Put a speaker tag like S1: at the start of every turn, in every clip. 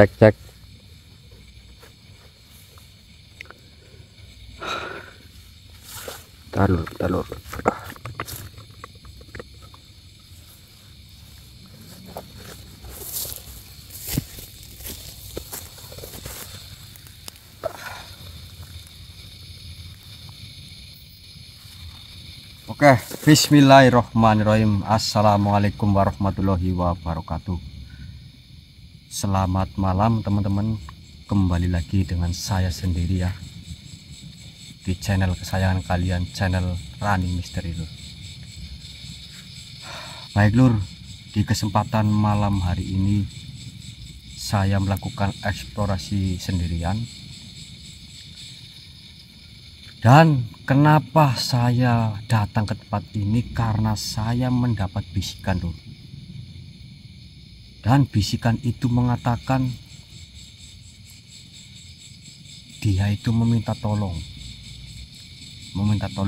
S1: cek cek. Talur. Oke, bismillahirrohmanirrohim. Assalamualaikum warahmatullahi wabarakatuh. Selamat malam teman-teman. Kembali lagi dengan saya sendiri ya, di channel kesayangan kalian, channel Running Misteri Lur. Baik Lur, di kesempatan malam hari ini saya melakukan eksplorasi sendirian. Dan kenapa saya datang ke tempat ini? Karena saya mendapat bisikan Lur. Dan bisikan itu mengatakan dia itu meminta tolong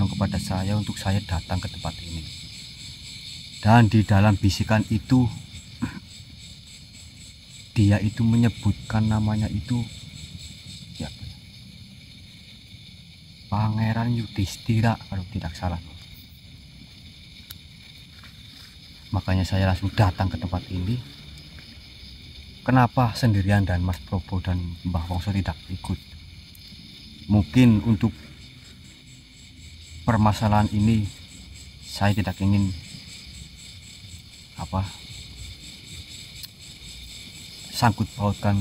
S1: kepada saya untuk saya datang ke tempat ini. Dan di dalam bisikan itu dia itu menyebutkan namanya itu ya, Pangeran Yudhistira kalau tidak salah. Makanya saya langsung datang ke tempat ini. Kenapa sendirian dan Mas Probo dan Mbah Wongso tidak ikut? Mungkin untuk permasalahan ini saya tidak ingin sangkut pautkan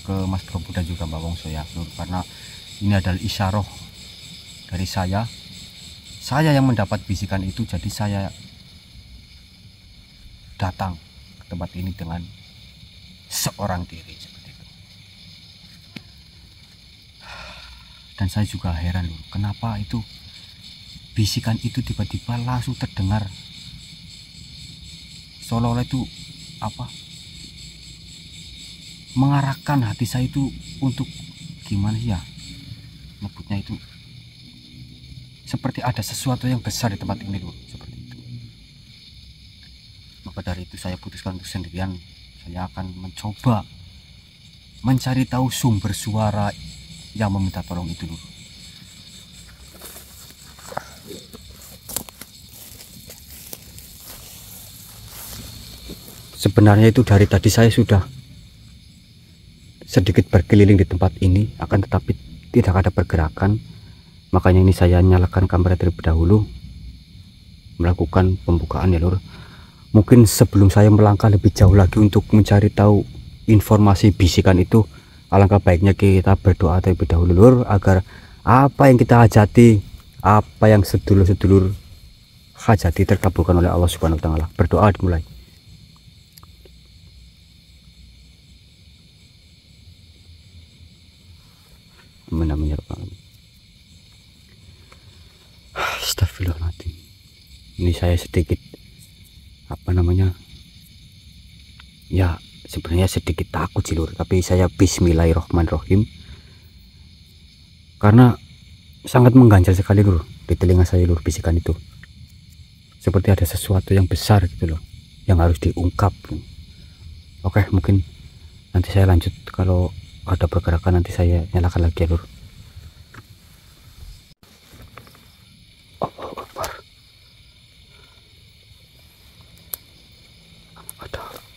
S1: ke Mas Probo dan juga Mbah Wongso ya Lur, karena ini adalah isyarah dari saya yang mendapat bisikan itu. Jadi saya datang ke tempat ini dengan seorang diri seperti itu. Dan saya juga heran loh, kenapa itu bisikan itu tiba-tiba langsung terdengar, seolah-olah itu mengarahkan hati saya itu untuk gimana ya nyebutnya itu, seperti ada sesuatu yang besar di tempat ini loh, seperti itu. Maka dari itu saya putuskan untuk sendirian. Saya akan mencoba mencari tahu sumber suara yang meminta tolong itu dulu. Sebenarnya itu dari tadi saya sudah sedikit berkeliling di tempat ini, akan tetapi tidak ada pergerakan. Makanya ini saya nyalakan kamera terlebih dahulu, melakukan pembukaan ya Lur. Mungkin sebelum saya melangkah lebih jauh lagi untuk mencari tahu informasi bisikan itu, alangkah baiknya kita berdoa terlebih dahulu Lur, agar apa yang kita hajati, apa yang sedulur-sedulur hajati terkabulkan oleh Allah Subhanahu wa taala. Berdoa dimulai. Amin ya rabbal alamin. Astagfirullahaladzim. Ini saya sedikit ya sebenarnya sedikit takut sih Lur, tapi saya bismillahirrohmanirrohim karena sangat mengganjal sekali Lur di telinga saya Lur, bisikan itu seperti ada sesuatu yang besar gitu loh, yang harus diungkap. Oke, mungkin nanti saya lanjut, kalau ada pergerakan nanti saya nyalakan lagi ya Lur.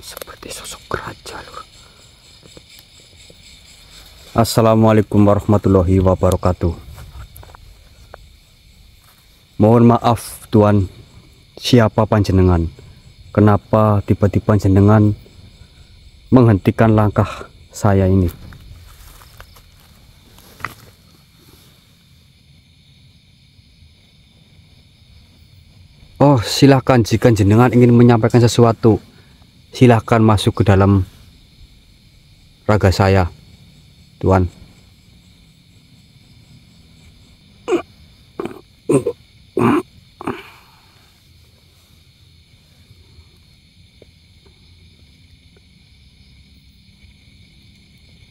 S1: Seperti sosok raja Lur. Assalamualaikum warahmatullahi wabarakatuh. Mohon maaf Tuan, siapa panjenengan? Kenapa tiba-tiba panjenengan menghentikan langkah saya ini? Oh, silahkan, jika jenengan ingin menyampaikan sesuatu, silahkan masuk ke dalam raga saya Tuan.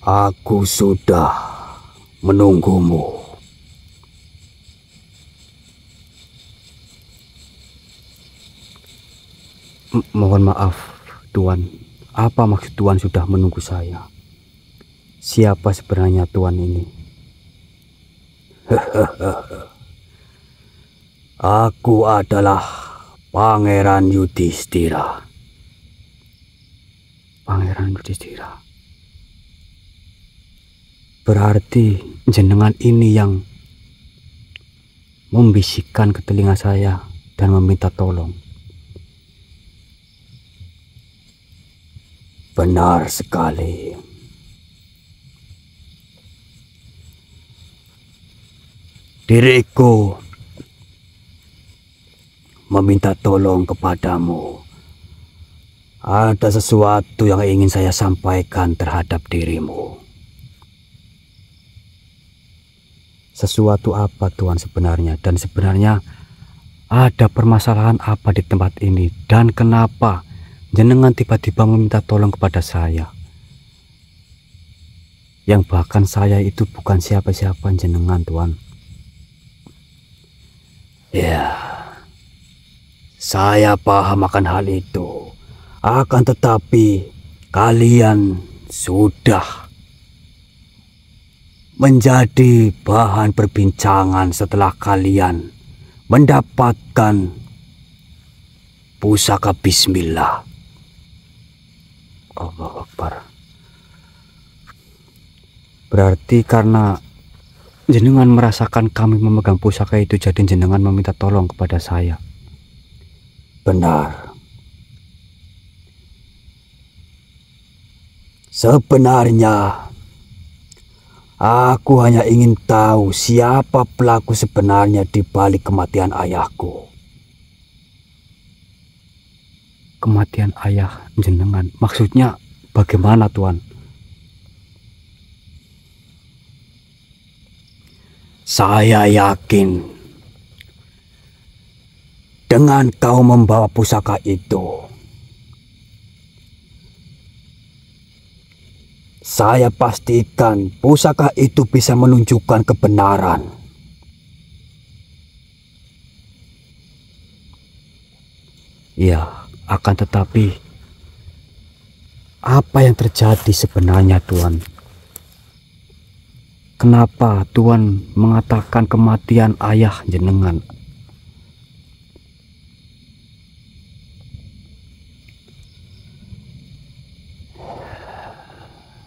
S1: Aku sudah menunggumu. Mohon maaf Tuan, apa maksud Tuan sudah menunggu saya? siapa sebenarnya tuan ini?
S2: Aku adalah Pangeran Yudhistira.
S1: Pangeran Yudhistira. Berarti jenengan ini yang membisikkan ke telinga saya dan meminta tolong.
S2: Benar sekali. Diriku meminta tolong kepadamu. Ada sesuatu yang ingin saya sampaikan terhadap dirimu.
S1: Sesuatu apa tuan sebenarnya? Dan sebenarnya ada permasalahan apa di tempat ini? Dan kenapa jenengan tiba-tiba meminta tolong kepada saya? Yang bahkan saya itu bukan siapa-siapa jenengan tuan.
S2: Ya, saya paham akan hal itu. Akan tetapi kalian sudah menjadi bahan perbincangan setelah kalian mendapatkan pusaka Bismillah.
S1: Allahu Akbar. Berarti karena jenengan merasakan kami memegang pusaka itu, jadi jenengan meminta tolong kepada saya.
S2: Benar. Sebenarnya aku hanya ingin tahu siapa pelaku sebenarnya di balik kematian ayahku.
S1: Kematian ayah jenengan, maksudnya bagaimana tuan?
S2: Saya yakin dengan kau membawa pusaka itu, saya pastikan pusaka itu bisa menunjukkan kebenaran.
S1: Ya, akan tetapi apa yang terjadi sebenarnya tuan? Kenapa tuan mengatakan kematian ayah jenengan?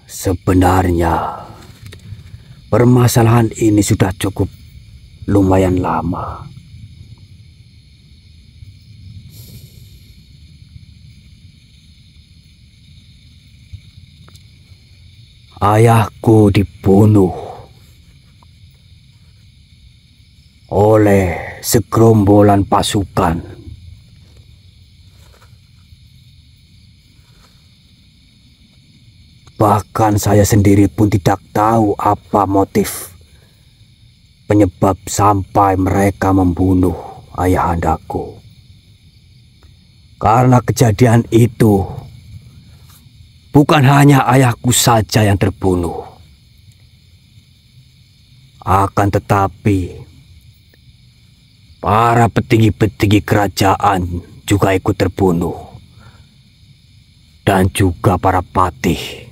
S2: Sebenarnya permasalahan ini sudah cukup lumayan lama. Ayahku dibunuh oleh segerombolan pasukan. Bahkan saya sendiri pun tidak tahu apa motif penyebab sampai mereka membunuh ayahandaku. Karena kejadian itu, bukan hanya ayahku saja yang terbunuh. Akan tetapi, para petinggi-petinggi kerajaan juga ikut terbunuh. Dan juga para patih.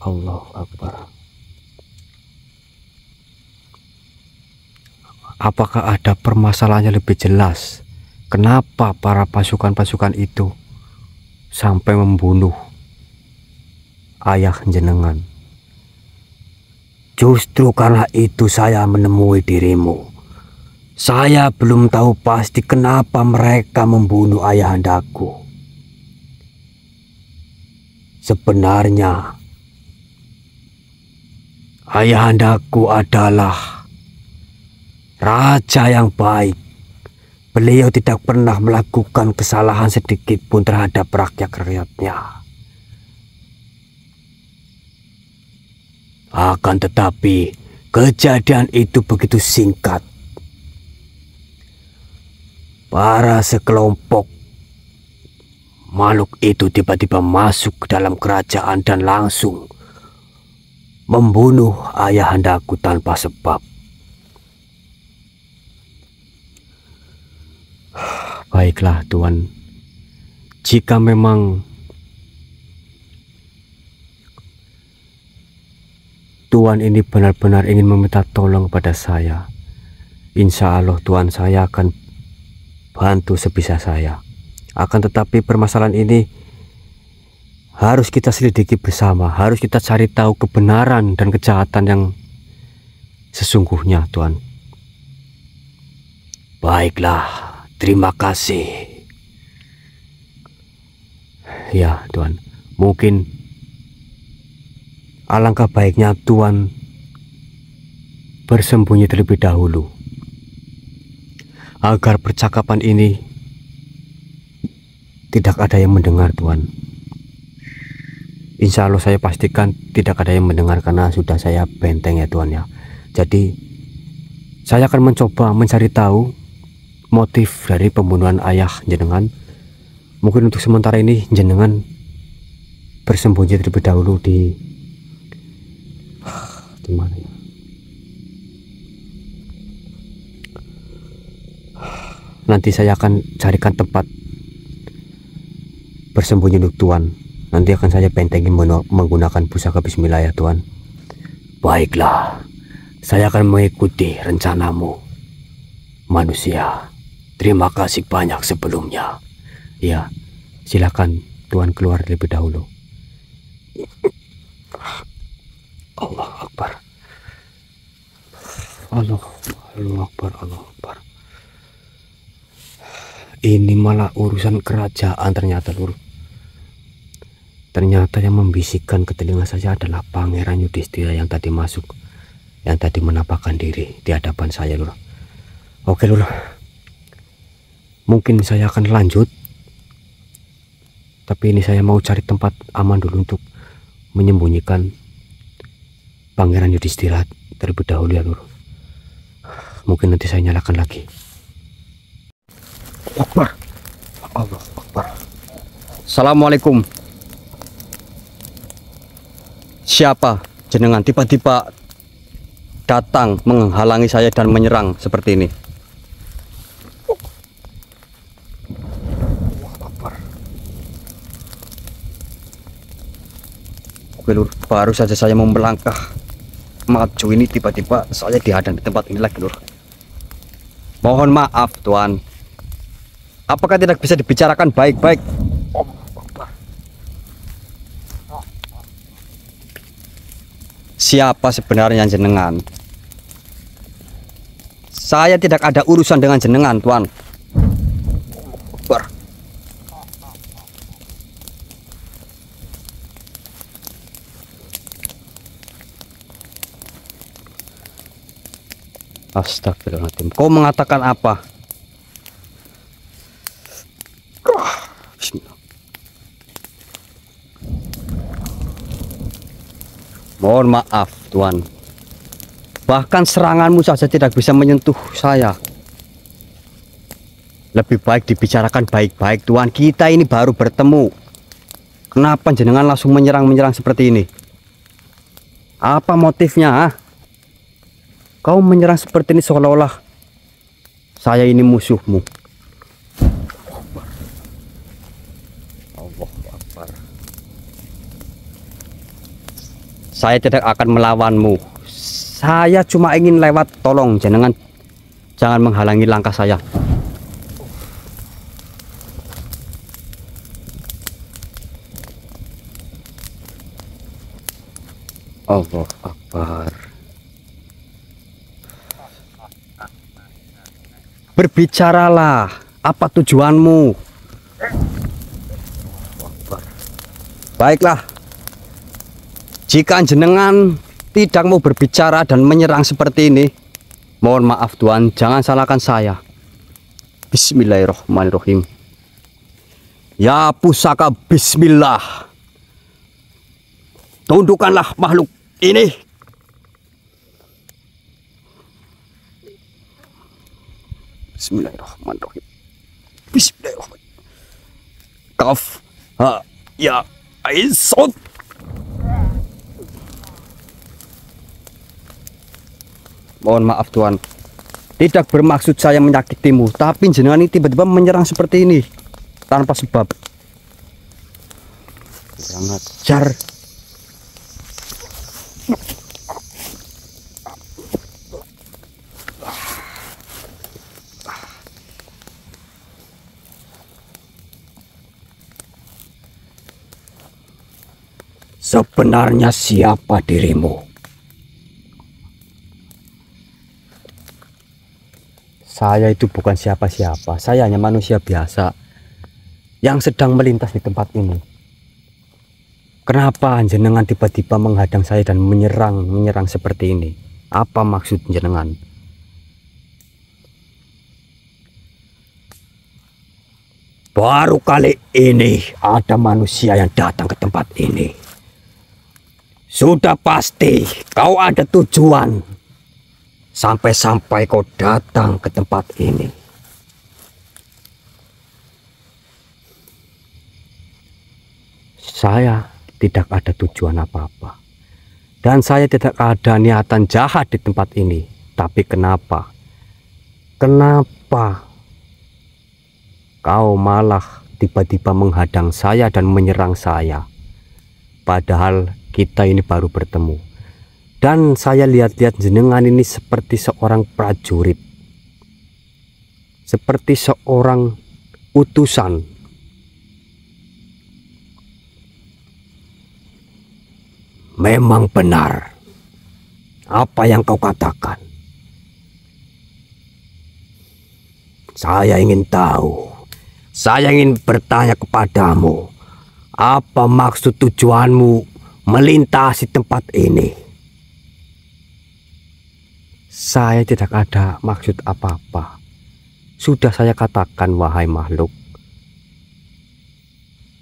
S1: Allahu Akbar. Apakah ada permasalahannya lebih jelas? Kenapa para pasukan-pasukan itu sampai membunuh ayah jenengan?
S2: Justru karena itu saya menemui dirimu. Saya belum tahu pasti kenapa mereka membunuh ayahandaku. Sebenarnya ayahandaku adalah raja yang baik. Beliau tidak pernah melakukan kesalahan sedikit pun terhadap rakyat-rakyatnya. Akan tetapi kejadian itu begitu singkat. Para sekelompok makhluk itu tiba-tiba masuk ke dalam kerajaan dan langsung membunuh ayahandaku tanpa sebab.
S1: Baiklah Tuan, jika memang
S2: Tuan ini benar-benar ingin meminta tolong kepada saya, insya Allah Tuan saya akan bantu sebisa saya. Akan tetapi permasalahan ini harus kita selidiki bersama, harus kita cari tahu kebenaran dan kejahatan yang sesungguhnya, Tuan.
S1: Baiklah, terima kasih.
S2: Ya, Tuan. Mungkin alangkah baiknya Tuan bersembunyi terlebih dahulu, agar percakapan ini tidak ada yang mendengar, Tuan. Insya Allah saya pastikan tidak ada yang mendengar karena sudah saya benteng ya, Tuan ya. Jadi saya akan mencoba mencari tahu motif dari pembunuhan ayah jenengan. Mungkin untuk sementara ini jenengan bersembunyi terlebih dahulu di mana ya? Nanti saya akan carikan tempat bersembunyi untuk Tuan. Nanti akan saya bentengin menggunakan pusaka bismillah ya, Tuan.
S1: Baiklah, saya akan mengikuti rencanamu, manusia. Terima kasih banyak sebelumnya.
S2: Ya, silakan Tuan keluar terlebih dahulu.
S1: Allah Akbar. Allah Akbar, Allah Akbar.
S2: Ini malah urusan kerajaan ternyata, Lur. Ternyata yang membisikkan ke telinga saya adalah Pangeran Yudhistira yang tadi masuk, yang tadi menampakkan diri di hadapan saya, Lur. Oke, Lur. Mungkin saya akan lanjut, tapi ini saya mau cari tempat aman dulu untuk menyembunyikan Pangeran Yudhistira terlebih dahulu ya, Lur. Mungkin nanti saya nyalakan lagi.
S1: Akbar. Allah Akbar. Assalamualaikum. Siapa jenengan tiba-tiba datang menghalangi saya dan menyerang seperti ini? Lur, baru saja saya mau melangkah maju ini tiba-tiba saya dihadang di tempat ini lagi, Lur. Mohon maaf, Tuan. Apakah tidak bisa dibicarakan baik-baik? Siapa sebenarnya jenengan? Saya tidak ada urusan dengan jenengan, Tuan. Astagfirullahaladzim. Kau mengatakan apa? Bismillah. Mohon maaf, Tuan. Bahkan seranganmu saja tidak bisa menyentuh saya. Lebih baik dibicarakan baik-baik, Tuan. Kita ini baru bertemu. Kenapa jenengan langsung menyerang seperti ini? Apa motifnya, ha? Kau menyerang seperti ini seolah-olah saya ini musuhmu. Allah Akbar. Saya tidak akan melawanmu. Saya cuma ingin lewat. Tolong jangan menghalangi langkah saya. Allah Akbar. Berbicaralah, apa tujuanmu? Baiklah, jika jenengan tidak mau berbicara dan menyerang seperti ini, mohon maaf Tuan, jangan salahkan saya. Bismillahirrahmanirrahim. Ya pusaka bismillah, tundukkanlah makhluk ini. Bismillahirrahmanirrahim. Bismillahirrahmanirrahim. Kaf ha ya aisot. Mohon maaf Tuan, tidak bermaksud saya menyakitimu, tapi jenengan ini tiba-tiba menyerang seperti ini tanpa sebab. Kurang ajar.
S2: Sebenarnya siapa dirimu?
S1: Saya itu bukan siapa-siapa. Saya hanya manusia biasa yang sedang melintas di tempat ini. Kenapa jenengan tiba-tiba menghadang saya dan menyerang seperti ini? Apa maksud jenengan?
S2: Baru kali ini ada manusia yang datang ke tempat ini. Sudah pasti kau ada tujuan. Sampai-sampai kau datang ke tempat ini.
S1: Saya tidak ada tujuan apa-apa. Dan saya tidak ada niatan jahat di tempat ini. Tapi kenapa? Kenapa kau malah tiba-tiba menghadang saya dan menyerang saya? Padahal kita ini baru bertemu. Dan saya lihat-lihat jenengan ini seperti seorang prajurit. Seperti seorang utusan.
S2: Memang benar apa yang kau katakan. Saya ingin tahu. Saya ingin bertanya kepadamu. Apa maksud tujuanmu melintasi tempat ini?
S1: Saya tidak ada maksud apa-apa. Sudah saya katakan, wahai makhluk.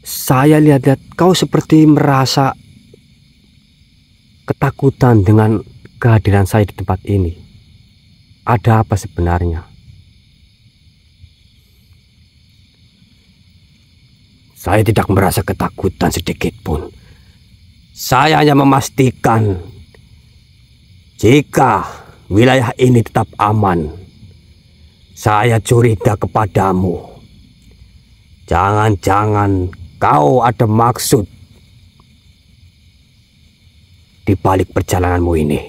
S1: Saya lihat-lihat kau seperti merasa ketakutan dengan kehadiran saya di tempat ini. Ada apa sebenarnya?
S2: Saya tidak merasa ketakutan sedikit pun. Saya hanya memastikan jika wilayah ini tetap aman. Saya curiga kepadamu. Jangan-jangan kau ada maksud di balik perjalananmu ini.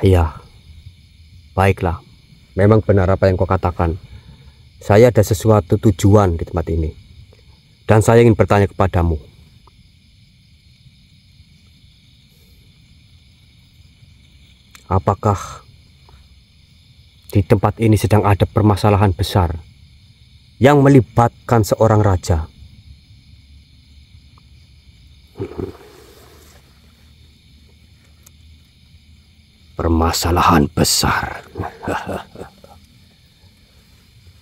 S1: Ya, baiklah. Memang benar apa yang kau katakan. Saya ada sesuatu tujuan di tempat ini. Dan saya ingin bertanya kepadamu. Apakah di tempat ini sedang ada permasalahan besar yang melibatkan seorang raja?
S2: Permasalahan besar.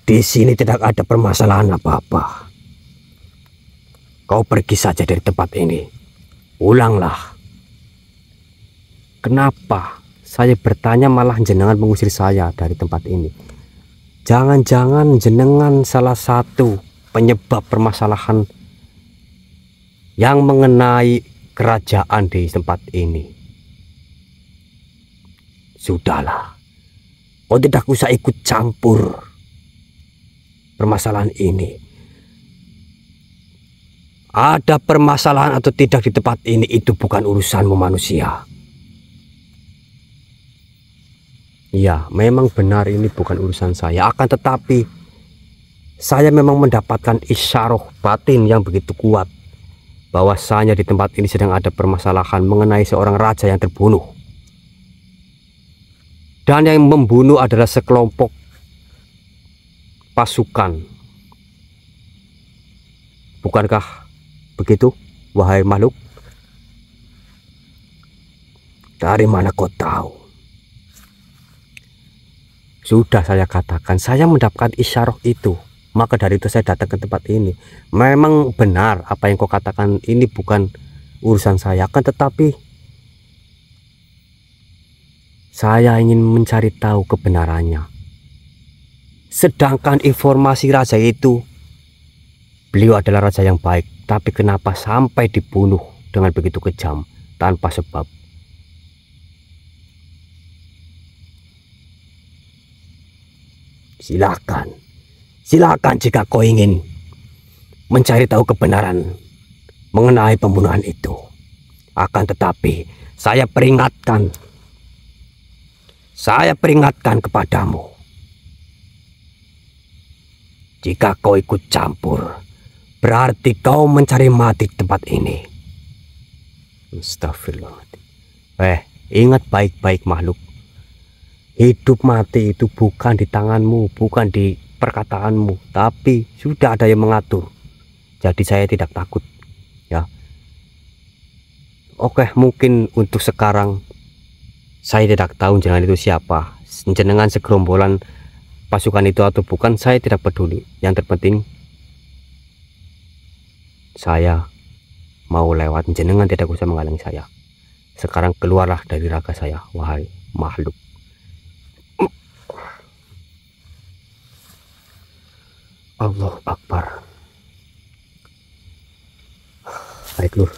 S2: Di sini tidak ada permasalahan apa-apa. Kau pergi saja dari tempat ini. Pulanglah.
S1: Kenapa saya bertanya malah jenengan mengusir saya dari tempat ini? Jangan-jangan jenengan salah satu penyebab permasalahan yang mengenai kerajaan di tempat ini.
S2: Sudahlah. Kau tidak usah ikut campur permasalahan ini. Ada permasalahan atau tidak di tempat ini itu bukan urusanmu manusia.
S1: Ya, memang benar ini bukan urusan saya. Akan tetapi saya memang mendapatkan isyaroh batin yang begitu kuat bahwasanya di tempat ini sedang ada permasalahan mengenai seorang raja yang terbunuh. Dan yang membunuh adalah sekelompok pasukan. Bukankah begitu, wahai makhluk?
S2: Dari mana kau tahu?
S1: Sudah saya katakan, saya mendapatkan isyaroh itu. Maka dari itu saya datang ke tempat ini. Memang benar apa yang kau katakan, ini bukan urusan saya. Akan tetapi saya ingin mencari tahu kebenarannya. Sedangkan informasi raja itu, beliau adalah raja yang baik. Tapi kenapa sampai dibunuh dengan begitu kejam tanpa sebab?
S2: Silakan jika kau ingin mencari tahu kebenaran mengenai pembunuhan itu. Akan tetapi saya peringatkan kepadamu. Jika kau ikut campur Berarti kau mencari mati di tempat ini. Astagfirullahaladzim. Ingat baik-baik makhluk. Hidup mati itu bukan di tanganmu, bukan di perkataanmu, tapi sudah ada yang mengatur. Jadi saya tidak takut, ya. Oke, mungkin untuk sekarang saya tidak tahu jenengan itu siapa, jenengan segerombolan pasukan itu atau bukan, saya tidak peduli. Yang terpenting saya mau lewat, jenengan tidak usah menghalangi saya. Sekarang keluarlah dari raga saya, wahai makhluk. Allahu Akbar. Baik Lur,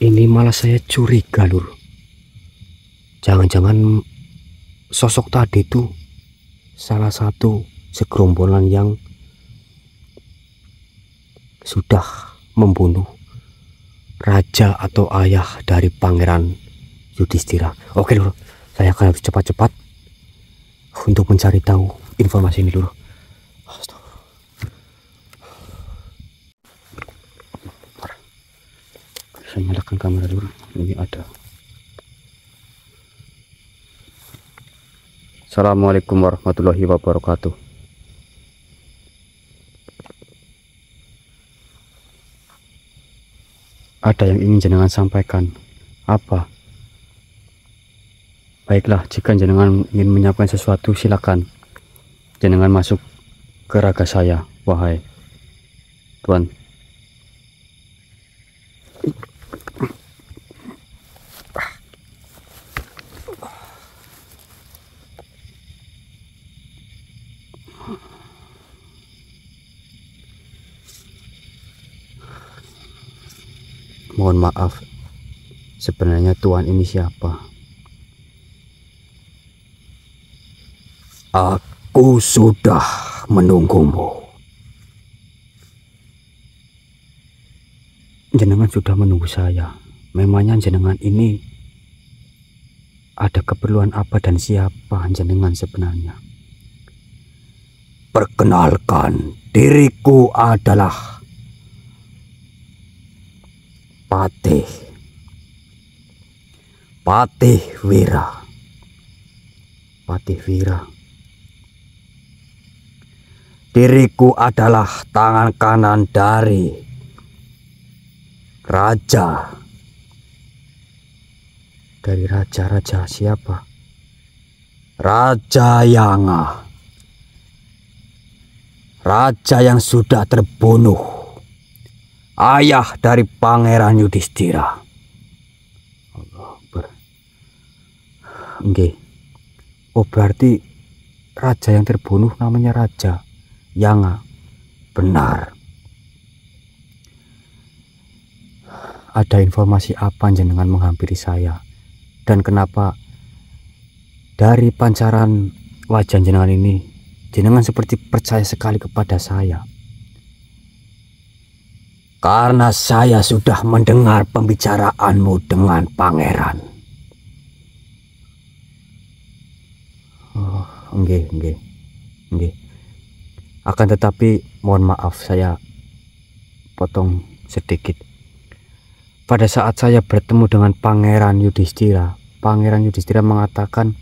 S2: ini malah saya curiga Lur. Jangan-jangan sosok tadi itu salah satu segerombolan yang sudah membunuh raja atau ayah dari Pangeran Yudhistira. Oke Lur, saya akan harus cepat-cepat untuk mencari tahu informasi ini Lur. Saya nyalakan kamera dulu. Ini ada. Assalamualaikum warahmatullahi wabarakatuh. Ada yang ingin jenengan sampaikan? Apa? Baiklah, jika jenengan ingin menyampaikan sesuatu, silakan. Jenengan masuk ke raga saya, wahai Tuan. Mohon maaf, sebenarnya Tuan ini siapa? Aku sudah menunggumu. Jenengan sudah menunggu saya. Memangnya jenengan ini ada keperluan apa dan siapa jenengan sebenarnya? Perkenalkan, diriku adalah Patih Wira. Diriku adalah tangan kanan dari raja. Raja siapa? Raja Yanga. Raja yang sudah terbunuh, ayah dari Pangeran Yudhistira. Nggih. Oh, berarti raja yang terbunuh namanya Raja Yanga. Benar. Ada informasi apa jenengan menghampiri saya? Dan kenapa dari pancaran wajah jenengan ini, jenengan seperti percaya sekali kepada saya? Karena saya sudah mendengar pembicaraanmu dengan pangeran. Oh, nggih. Akan tetapi mohon maaf, saya potong sedikit. Pada saat saya bertemu dengan Pangeran Yudhistira mengatakan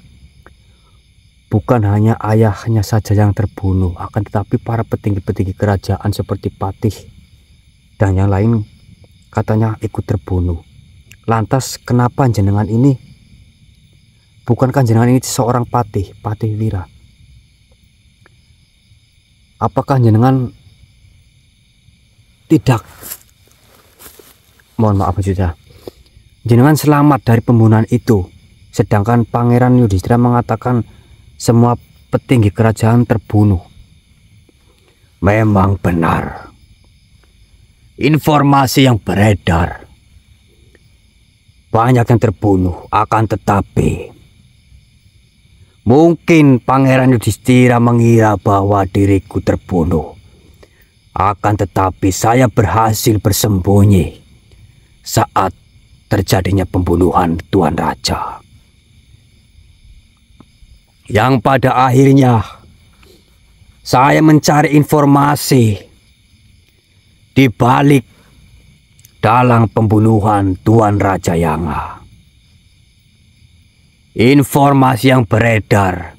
S2: bukan hanya ayahnya saja yang terbunuh, akan tetapi para petinggi-petinggi kerajaan seperti Patih dan yang lain katanya ikut terbunuh. Lantas kenapa jenengan ini? Bukankah jenengan ini seorang Patih Wira? Apakah jenengan tidak, mohon maaf saja, jenengan selamat dari pembunuhan itu, sedangkan Pangeran Yudhistira mengatakan semua petinggi kerajaan terbunuh? Memang benar informasi yang beredar, banyak yang terbunuh, akan tetapi mungkin Pangeran Yudhistira mengira bahwa diriku terbunuh. Akan tetapi saya berhasil bersembunyi saat terjadinya pembunuhan Tuan Raja, yang pada akhirnya saya mencari informasi di balik dalang pembunuhan Tuan Raja Yanga. Informasi yang beredar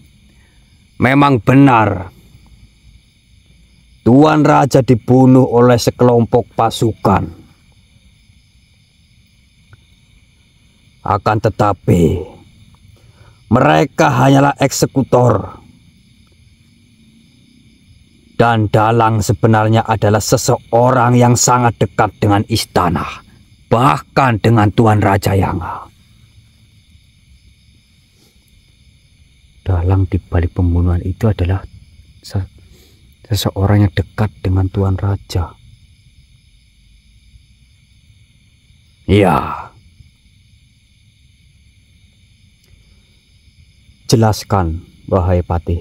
S2: memang benar. Tuan Raja dibunuh oleh sekelompok pasukan. Akan tetapi, mereka hanyalah eksekutor. Dan dalang sebenarnya adalah seseorang yang sangat dekat dengan istana, bahkan dengan Tuan Raja Yanga.
S1: Dalang di balik pembunuhan itu adalah seseorang yang dekat dengan Tuan Raja.
S2: Ya.
S1: Jelaskan, wahai Patih.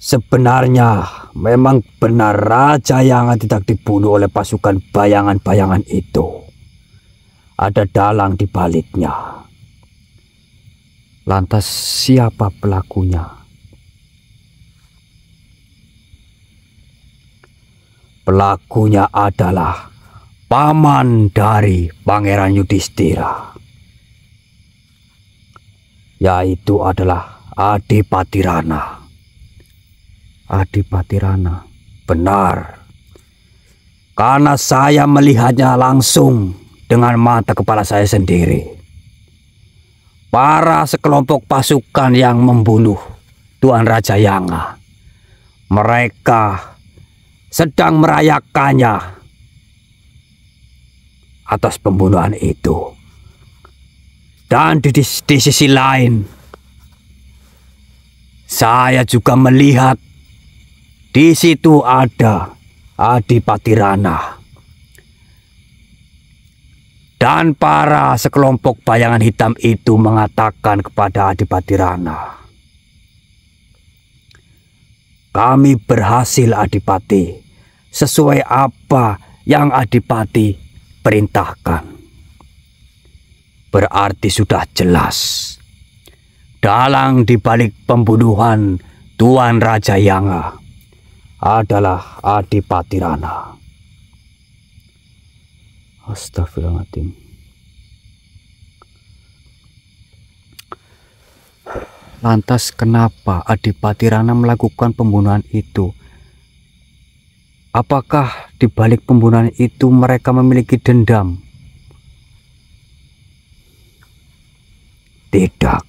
S2: Sebenarnya memang benar Raja Yanga tidak dibunuh oleh pasukan bayangan-bayangan itu. Ada dalang di baliknya.
S1: Lantas siapa pelakunya?
S2: Pelakunya adalah paman dari Pangeran Yudhistira, yaitu adalah Adipati Rana.
S1: Adipati Rana.
S2: Benar. Karena saya melihatnya langsung dengan mata kepala saya sendiri. Para sekelompok pasukan yang membunuh Tuan Raja Yanga, mereka sedang merayakannya atas pembunuhan itu. Dan di sisi lain, saya juga melihat di situ ada Adipati Rana dan para sekelompok bayangan hitam itu mengatakan kepada Adipati Rana, "Kami berhasil, Adipati, sesuai apa yang Adipati perintahkan." Berarti sudah jelas dalang di balik pembunuhan Tuan Raja Yanga adalah Adipati Rana.
S1: Astagfirullahaladzim. Lantas kenapa Adipati Rana melakukan pembunuhan itu? Apakah di balik pembunuhan itu mereka memiliki dendam?
S2: Tidak.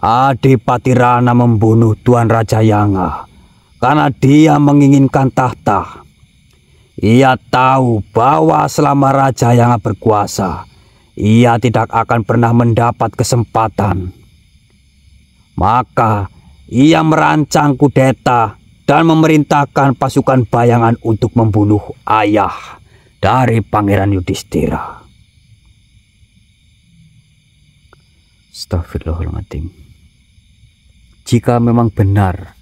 S2: Adipati Rana membunuh Tuan Raja Yanga karena dia menginginkan tahta. Ia tahu bahwa selama Raja Yanga berkuasa, ia tidak akan pernah mendapat kesempatan. Maka ia merancang kudeta dan memerintahkan pasukan bayangan untuk membunuh ayah dari Pangeran Yudhistira.
S1: Astagfirullahaladzim. Jika memang benar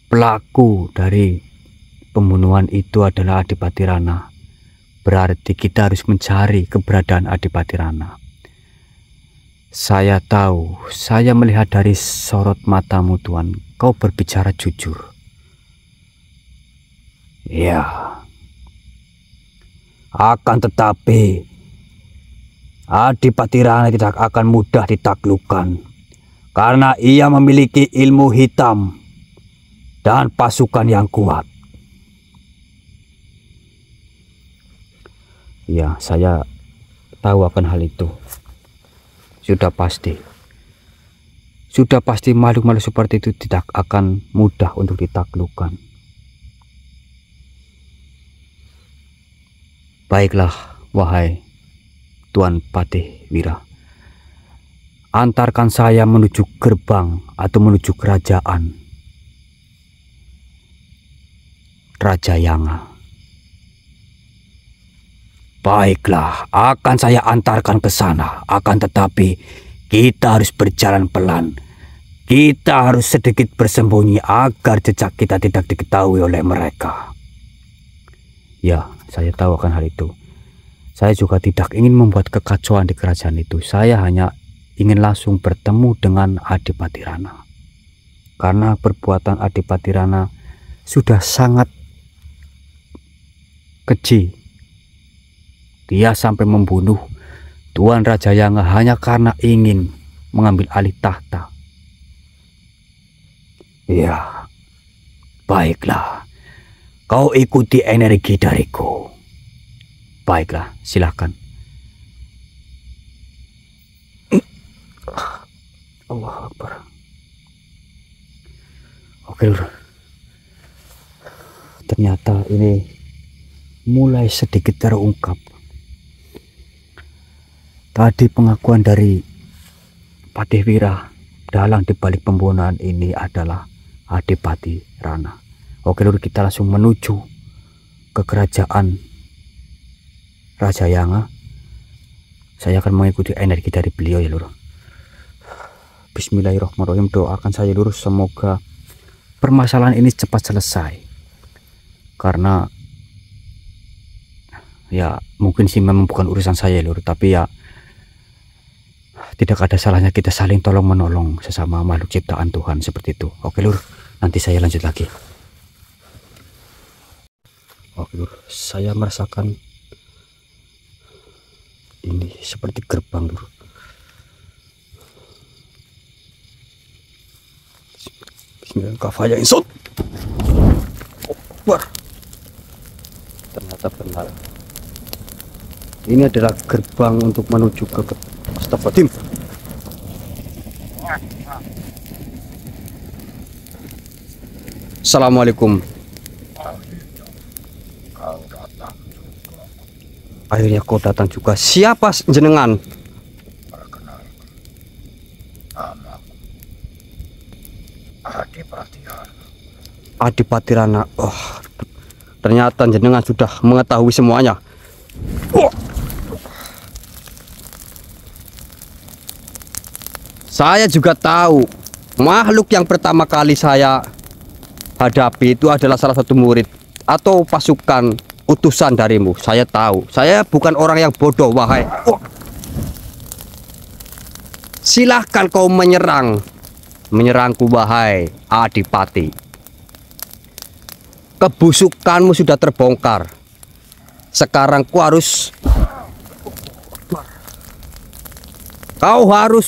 S1: pelaku dari pembunuhan itu adalah Adipati Rana, berarti kita harus mencari keberadaan Adipati Rana. Saya tahu, saya melihat dari sorot matamu, Tuan, kau berbicara jujur.
S2: Ya. Akan tetapi Adipati Rana tidak akan mudah ditaklukkan karena ia memiliki ilmu hitam dan pasukan yang kuat.
S1: Ya, saya tahu akan hal itu. Sudah pasti makhluk-makhluk seperti itu tidak akan mudah untuk ditaklukkan. Baiklah, wahai Tuan Patih Wira, antarkan saya menuju gerbang atau menuju kerajaan Raja Yanga.
S2: Baiklah, akan saya antarkan ke sana. Akan tetapi kita harus berjalan pelan. Kita harus sedikit bersembunyi agar jejak kita tidak diketahui oleh mereka.
S1: Ya, saya tahu akan hal itu. Saya juga tidak ingin membuat kekacauan di kerajaan itu. Saya hanya ingin langsung bertemu dengan Adipati Rana. Karena perbuatan Adipati Rana sudah sangat keji. Dia sampai membunuh Tuan Raja Yanga hanya karena ingin mengambil alih tahta. Ya, baiklah. Kau ikuti energi dariku. Baiklah, silahkan. Allah Akbar. Oke, Lur. Ternyata ini mulai sedikit terungkap. Tadi pengakuan dari Padewira dalang dibalik pembunuhan ini adalah Adipati Rana. Oke, Lur, kita langsung menuju ke kerajaan Raja Yanga. Saya akan mengikuti energi dari beliau ya, Lur. Bismillahirrahmanirrahim. Doakan saya, Lur, semoga permasalahan ini cepat selesai. Karena ya mungkin sih memang bukan urusan saya, Lur, tapi ya tidak ada salahnya kita saling tolong menolong sesama makhluk ciptaan Tuhan seperti itu. Oke, Lur, nanti saya lanjut lagi. Oke, Lur, saya merasakan ini seperti gerbang, Lur. Bismillah, kafaya insut. Wah, ternyata benar. Ini adalah gerbang untuk menuju ke Astagfirullahaladzim. Assalamualaikum. Akhirnya kau datang juga. Siapa jenengan? Adipati Rana. Oh, ternyata jenengan sudah mengetahui semuanya. Oh. Saya juga tahu makhluk yang pertama kali saya hadapi itu adalah salah satu murid atau pasukan utusan darimu. Saya tahu. Saya bukan orang yang bodoh, wahai. Oh. Silahkan kau menyerangku, wahai Adipati. Kebusukanmu sudah terbongkar. Sekarang kau harus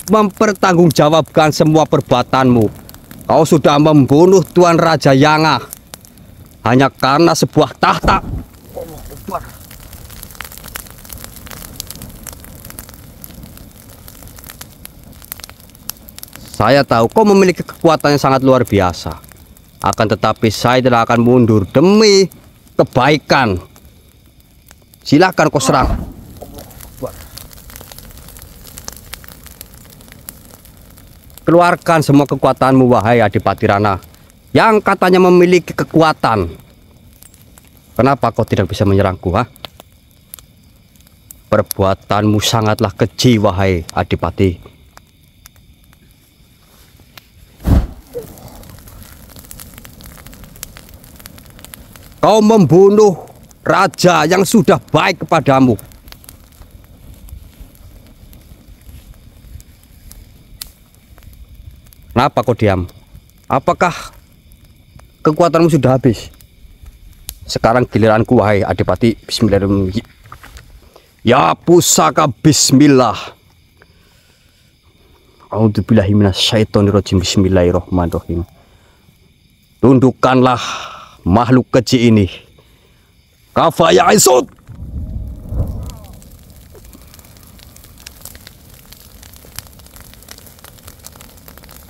S1: mempertanggungjawabkan semua perbuatanmu. Kau sudah membunuh Tuan Raja Yanga hanya karena sebuah tahta. Saya tahu kau memiliki kekuatan yang sangat luar biasa. Akan tetapi saya tidak akan mundur demi kebaikan. Silahkan kau serang. Keluarkan semua kekuatanmu, wahai Adipati Rana, yang katanya memiliki kekuatan. Kenapa kau tidak bisa menyerangku, ha? Perbuatanmu sangatlah keji, wahai Adipati. Kau membunuh raja yang sudah baik kepadamu. Kenapa kau diam? Apakah kekuatanmu sudah habis? Sekarang giliranku, wahai Adipati. Bismillahirrahmanirrahim. Ya pusaka bismillah. A'udzubillahi minasyaitonirrajim. Bismillahirrahmanirrahim. Tundukkanlah makhluk keji ini. Kafaya isut.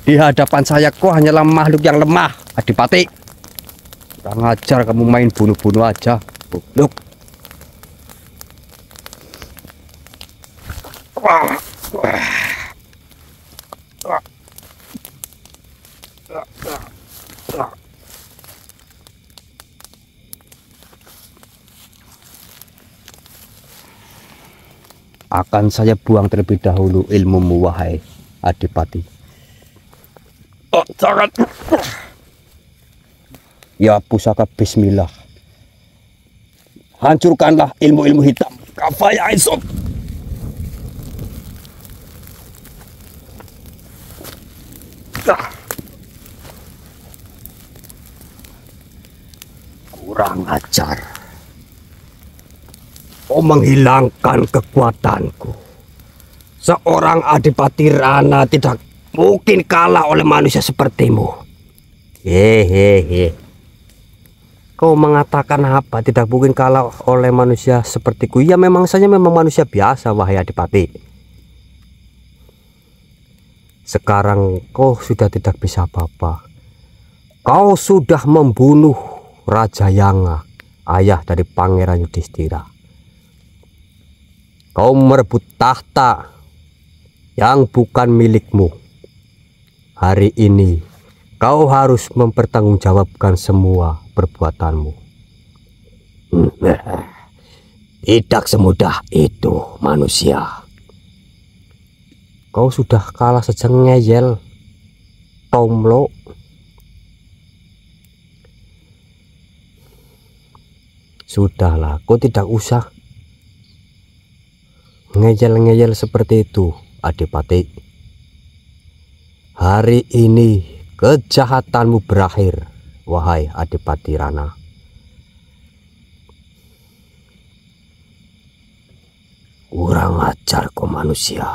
S1: Di hadapan saya kau hanyalah makhluk yang lemah, Adipati. Kurang ajar kamu main bunuh-bunuh aja. Goblok. Akan saya buang terlebih dahulu ilmumu, wahai Adipati. Oh, jangan. Ya pusaka bismillah. Hancurkanlah ilmu-ilmu hitam. Kafaya isut.
S2: Kurang ajar. Kau menghilangkan kekuatanku. Seorang Adipati Rana tidak mungkin kalah oleh manusia sepertimu. Hehehe. Kau mengatakan apa? Tidak mungkin kalah oleh manusia sepertiku. Ya memang saja memang manusia biasa, wahai Adipati. Sekarang kau sudah tidak bisa apa-apa. Kau sudah membunuh Raja Yanga, ayah dari Pangeran Yudhistira. Kau merebut tahta yang bukan milikmu. Hari ini kau harus mempertanggungjawabkan semua perbuatanmu. Tidak semudah itu, manusia. Kau sudah kalah sejak ngeyel, Tomlo. Sudahlah, kau tidak usah ngeyel-ngeyel seperti itu, Adipati. Hari ini kejahatanmu berakhir, wahai Adipati Rana. Kurang ajar kau manusia.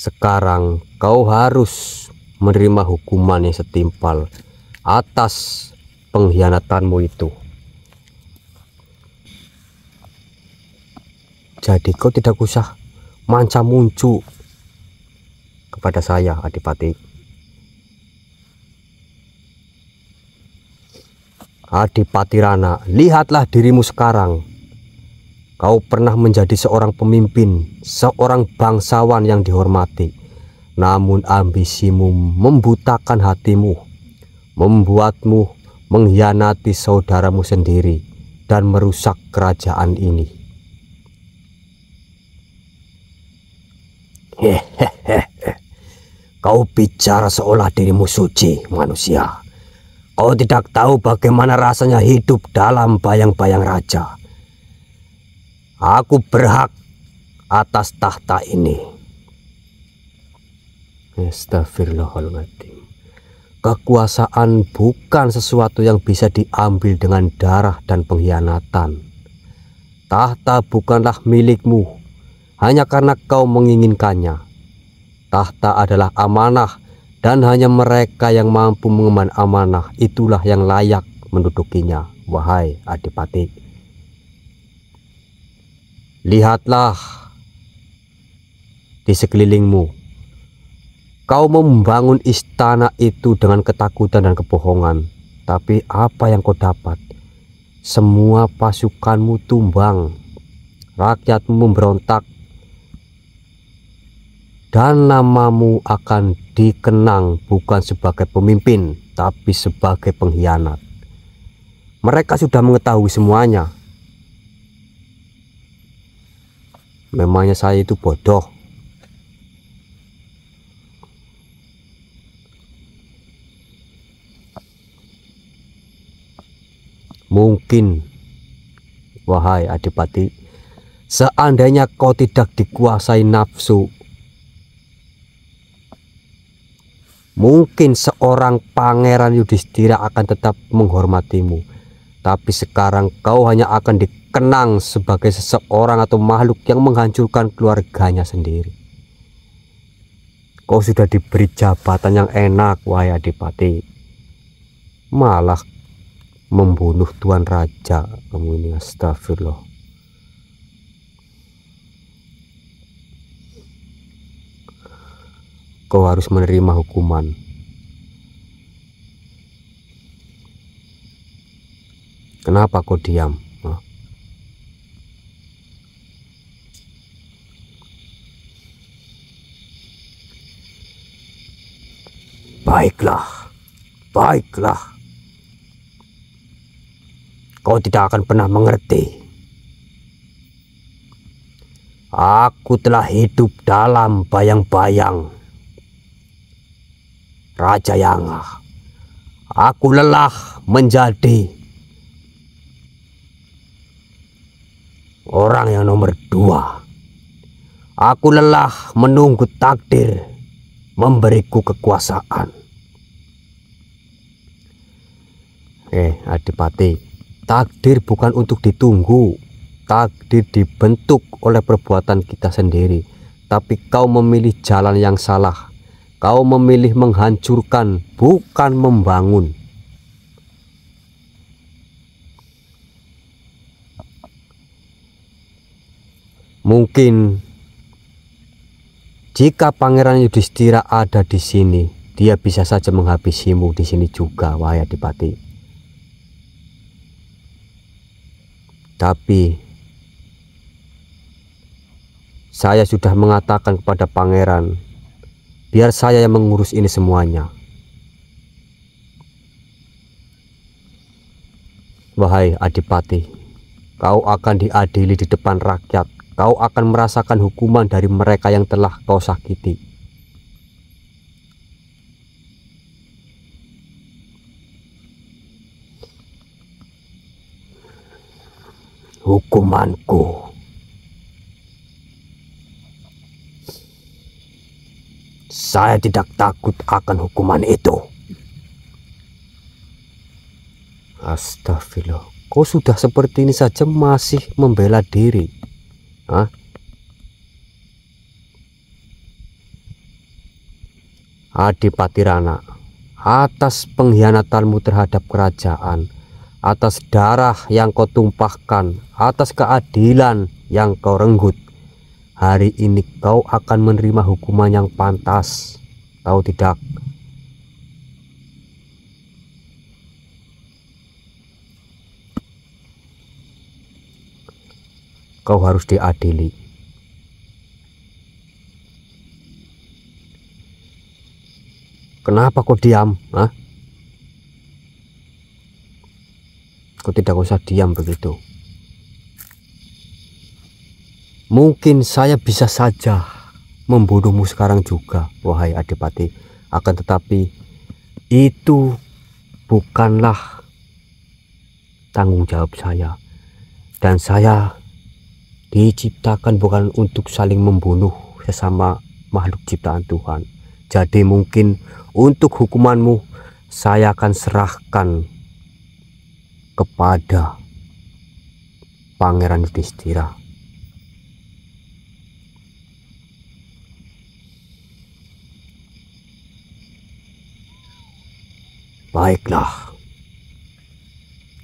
S2: Sekarang kau harus menerima hukuman yang setimpal atas pengkhianatanmu itu. Jadi kau tidak usah manca muncu kepada saya, Adipati. Adipati Rana, lihatlah dirimu sekarang. Kau pernah menjadi seorang pemimpin, seorang bangsawan yang dihormati. Namun ambisimu membutakan hatimu, membuatmu mengkhianati saudaramu sendiri dan merusak kerajaan ini. Hehehe. Kau bicara seolah dirimu suci, manusia. Kau tidak tahu bagaimana rasanya hidup dalam bayang-bayang raja. Aku berhak atas tahta ini. Astagfirullahaladzim. Kekuasaan bukan sesuatu yang bisa diambil dengan darah dan pengkhianatan. Tahta bukanlah milikmu hanya karena kau menginginkannya. Tahta adalah amanah, dan hanya mereka yang mampu mengemban amanah itulah yang layak mendudukinya, wahai Adipati. Lihatlah di sekelilingmu. Kau membangun istana itu dengan ketakutan dan kebohongan. Tapi apa yang kau dapat? Semua pasukanmu tumbang. Rakyatmu memberontak. Dan namamu akan dikenang bukan sebagai pemimpin, tapi sebagai pengkhianat. Mereka sudah mengetahui semuanya. Memangnya saya itu bodoh? Mungkin, wahai Adipati, seandainya kau tidak dikuasai nafsu, mungkin seorang Pangeran Yudhistira akan tetap menghormatimu. Tapi sekarang kau hanya akan dikenang sebagai seseorang atau makhluk yang menghancurkan keluarganya sendiri. Kau sudah diberi jabatan yang enak, wahai Adipati, malah membunuh Tuan Raja kamu ini. Astagfirullah. Kau harus menerima hukuman. Kenapa kau diam? Baiklah, baiklah. Kau tidak akan pernah mengerti. Aku telah hidup dalam bayang-bayang Raja Yanga. Aku lelah menjadi orang yang nomor 2. Aku lelah menunggu takdir memberiku kekuasaan. Adipati, takdir bukan untuk ditunggu. Takdir dibentuk oleh perbuatan kita sendiri. Tapi kau memilih jalan yang salah. Kau memilih menghancurkan, bukan membangun. Mungkin jika Pangeran Yudhistira ada di sini, dia bisa saja menghabisimu di sini juga, wahai Adipati. Tapi saya sudah mengatakan kepada Pangeran, biar saya yang mengurus ini semuanya. Wahai Adipati, kau akan diadili di depan rakyat. Kau akan merasakan hukuman dari mereka yang telah kau sakiti. Hukumanku. Saya tidak takut akan hukuman itu. Astagfirullah, kau sudah seperti ini saja masih membela diri. Adipati Rana, atas pengkhianatanmu terhadap kerajaan, atas darah yang kau tumpahkan, atas keadilan yang kau renggut, hari ini kau akan menerima hukuman yang pantas. Tahu tidak? Kau harus diadili. Kenapa kau diam? Kau tidak usah diam begitu. Mungkin saya bisa saja membunuhmu sekarang juga, wahai Adipati. Akan tetapi itu bukanlah tanggung jawab saya. Dan saya diciptakan bukan untuk saling membunuh sesama makhluk ciptaan Tuhan. Jadi mungkin untuk hukumanmu saya akan serahkan kepada Pangeran Yudhistira. Baiklah,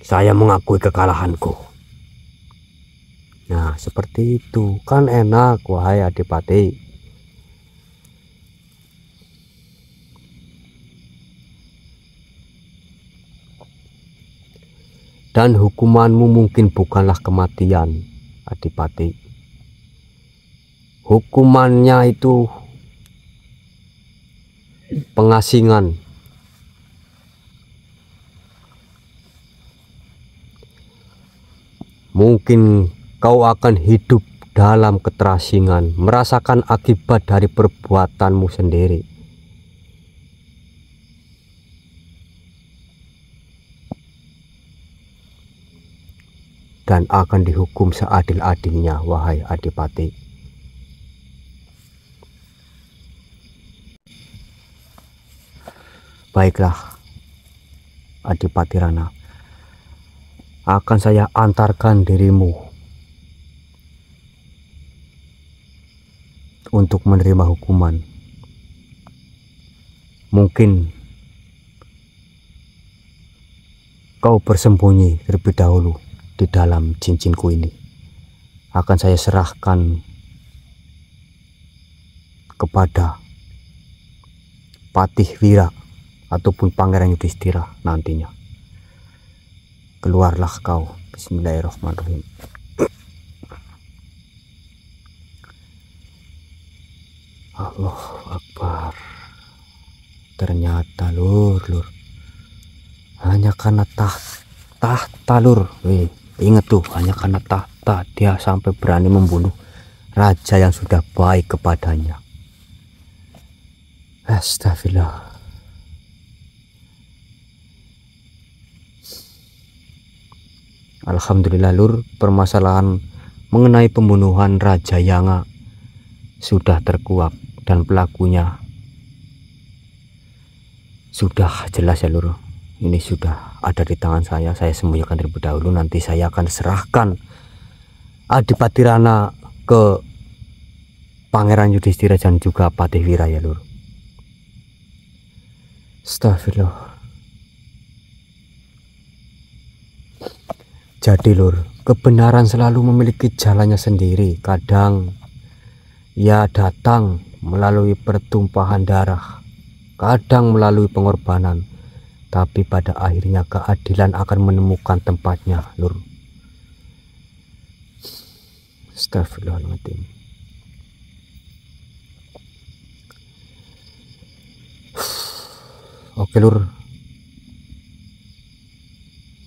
S2: saya mengakui kekalahanku. Nah, seperti itu kan enak, wahai Adipati. Dan hukumanmu mungkin bukanlah kematian, Adipati. Hukumannya itu pengasingan. Mungkin kau akan hidup dalam keterasingan, merasakan akibat dari perbuatanmu sendiri. Dan akan dihukum seadil-adilnya, wahai Adipati. Baiklah, Adipati Rana, akan saya antarkan dirimu untuk menerima hukuman. Mungkin kau bersembunyi terlebih dahulu di dalam cincinku ini. Akan saya serahkan kepada Patih Wira ataupun Pangeran Yudhistira nantinya. Keluarlah kau. Bismillahirrahmanirrahim. Allahu Akbar. Ternyata lur hanya karena tahta lur. Ingat tuh, hanya karena tahta dia sampai berani membunuh raja yang sudah baik kepadanya. Astagfirullah. Alhamdulillah lur, permasalahan mengenai pembunuhan Raja Yanga sudah terkuak dan pelakunya sudah jelas ya lur. Ini sudah ada di tangan saya sembunyikan terlebih dahulu. Nanti saya akan serahkan Adipati Rana ke Pangeran Yudhistira dan juga Patihwira ya lur. Astagfirullah. Jadi lur, kebenaran selalu memiliki jalannya sendiri. Kadang ia datang melalui pertumpahan darah, kadang melalui pengorbanan, tapi pada akhirnya keadilan akan menemukan tempatnya lur. Astagfirullahaladzim. Oke lur,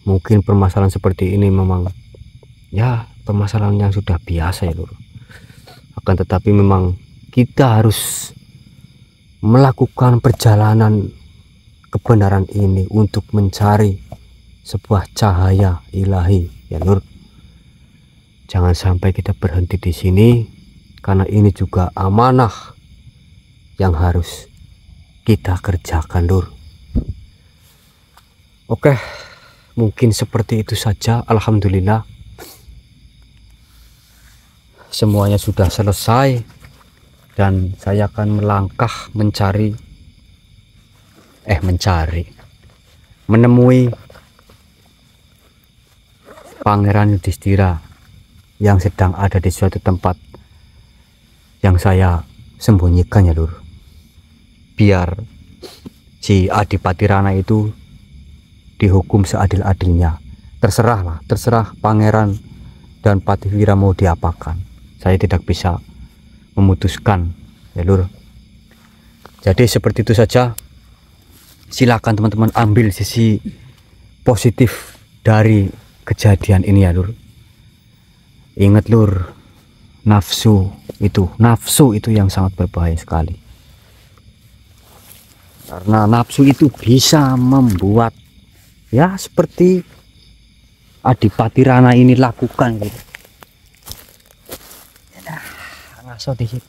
S2: mungkin permasalahan seperti ini memang ya permasalahan yang sudah biasa ya lur. Akan tetapi memang kita harus melakukan perjalanan kebenaran ini untuk mencari sebuah cahaya ilahi ya lur. Jangan sampai kita berhenti di sini, karena ini juga amanah yang harus kita kerjakan lur. Oke, mungkin seperti itu saja. Alhamdulillah semuanya sudah selesai dan saya akan melangkah menemui Pangeran Yudhistira yang sedang ada di suatu tempat yang saya sembunyikan ya lur. Biar si Adipati Rana itu dihukum seadil-adilnya. Terserah Pangeran dan Patihwira mau diapakan. Saya tidak bisa memutuskan ya lur. Jadi seperti itu saja. Silakan teman-teman ambil sisi positif dari kejadian ini ya lur. Ingat lur, nafsu itu yang sangat berbahaya sekali. Karena nafsu itu bisa membuat ya seperti Adipati Rana ini lakukan gitu. Ngaso dikit.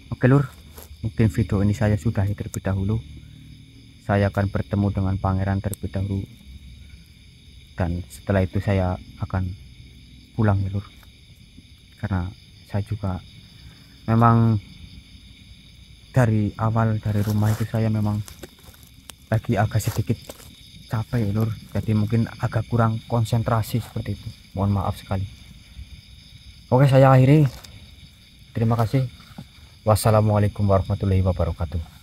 S2: Oke lur, mungkin video ini saya sudahi terlebih dahulu. Saya akan bertemu dengan pangeran terlebih dahulu, dan setelah itu saya akan pulang ya lur. Karena saya juga memang dari awal dari rumah itu saya memang lagi agak sedikit capek ya lur. Jadi mungkin agak kurang konsentrasi seperti itu. Mohon maaf sekali. Oke, saya akhiri. Terima kasih. Wassalamualaikum warahmatullahi wabarakatuh.